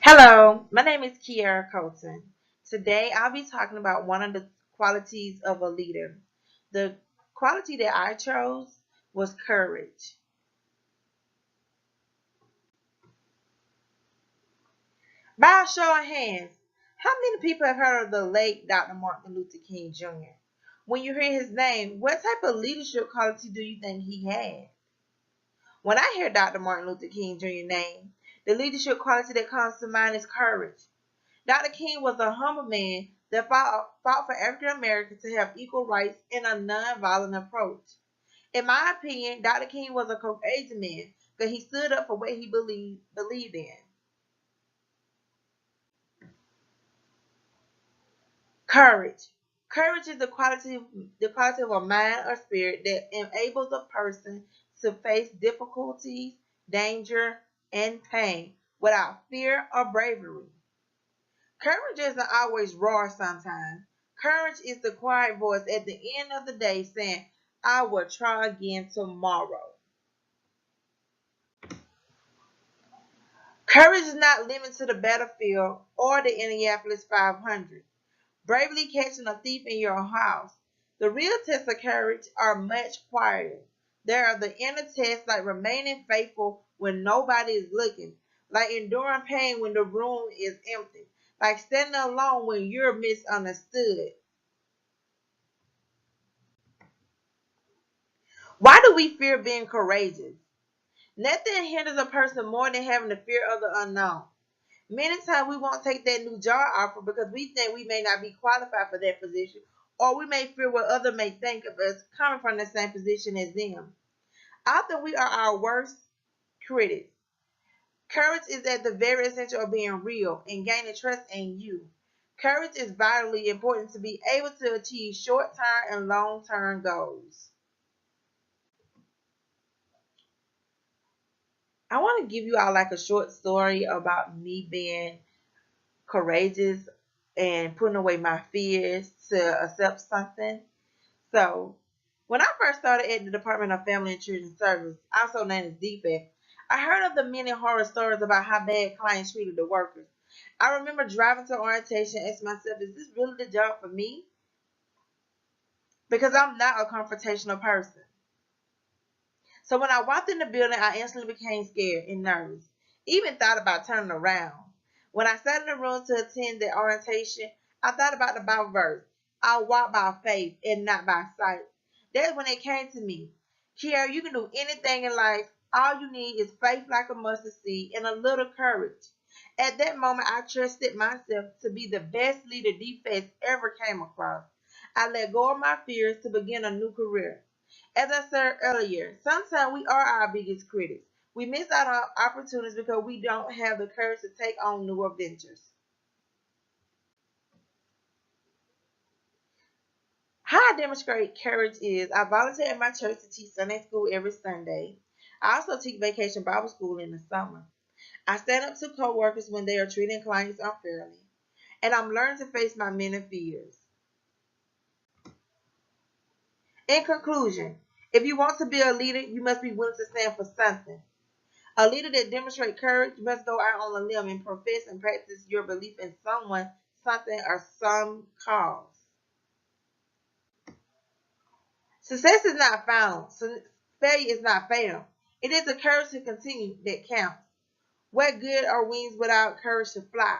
Hello, my name is Kiara Colton. Today I'll be talking about one of the qualities of a leader. The quality that I chose was courage. By a show of hands, how many people have heard of the late Dr. Martin Luther King Jr.? When you hear his name, what type of leadership quality do you think he had? When I hear Dr. Martin Luther King Jr. name, the leadership quality that comes to mind is courage. Dr. King was a humble man that fought for African Americans to have equal rights in a nonviolent approach. In my opinion, Dr. King was a courageous man because he stood up for what he believed in. Courage. Courage is the quality of a mind or spirit that enables a person to face difficulties, danger, and pain without fear or bravery. Courage isn't always raw sometimes. Courage is the quiet voice at the end of the day saying, I will try again tomorrow. Courage is not limited to the battlefield or the Indianapolis 500. Bravely catching a thief in your house. The real tests of courage are much quieter. There are the inner tests like remaining faithful when nobody is looking, like enduring pain when the room is empty, like standing alone when you're misunderstood. Why do we fear being courageous? Nothing hinders a person more than having the fear of the unknown. Many times we won't take that new job offer because we think we may not be qualified for that position, or we may fear what others may think of us coming from the same position as them. Often we are our worst critics. Courage is at the very essential of being real and gaining trust in you. Courage is vitally important to be able to achieve short-term and long-term goals. I want to give you all like a short story about me being courageous and putting away my fears to accept something. So, when I first started at the Department of Family and Children Service, also known as DFAC, I heard of the many horror stories about how bad clients treated the workers. I remember driving to orientation and asking myself, is this really the job for me? Because I'm not a confrontational person. So when I walked in the building, I instantly became scared and nervous. Even thought about turning around. When I sat in the room to attend the orientation, I thought about the Bible verse. I walk by faith and not by sight. That's when it came to me. Kiara, you can do anything in life. All you need is faith like a mustard seed and a little courage. At that moment, I trusted myself to be the best leader DFS ever came across. I let go of my fears to begin a new career. As I said earlier, sometimes we are our biggest critics. We miss out on opportunities because we don't have the courage to take on new adventures. How I demonstrate courage is I volunteer at my church to teach Sunday school every Sunday. I also teach vacation Bible school in the summer. I stand up to coworkers when they are treating clients unfairly. And I'm learning to face my many fears. In conclusion, if you want to be a leader, you must be willing to stand for something. A leader that demonstrates courage must go out on a limb and profess and practice your belief in someone, something, or some cause. Success is not found. Failure is not fatal. It is the courage to continue that counts. What good are wings without courage to fly?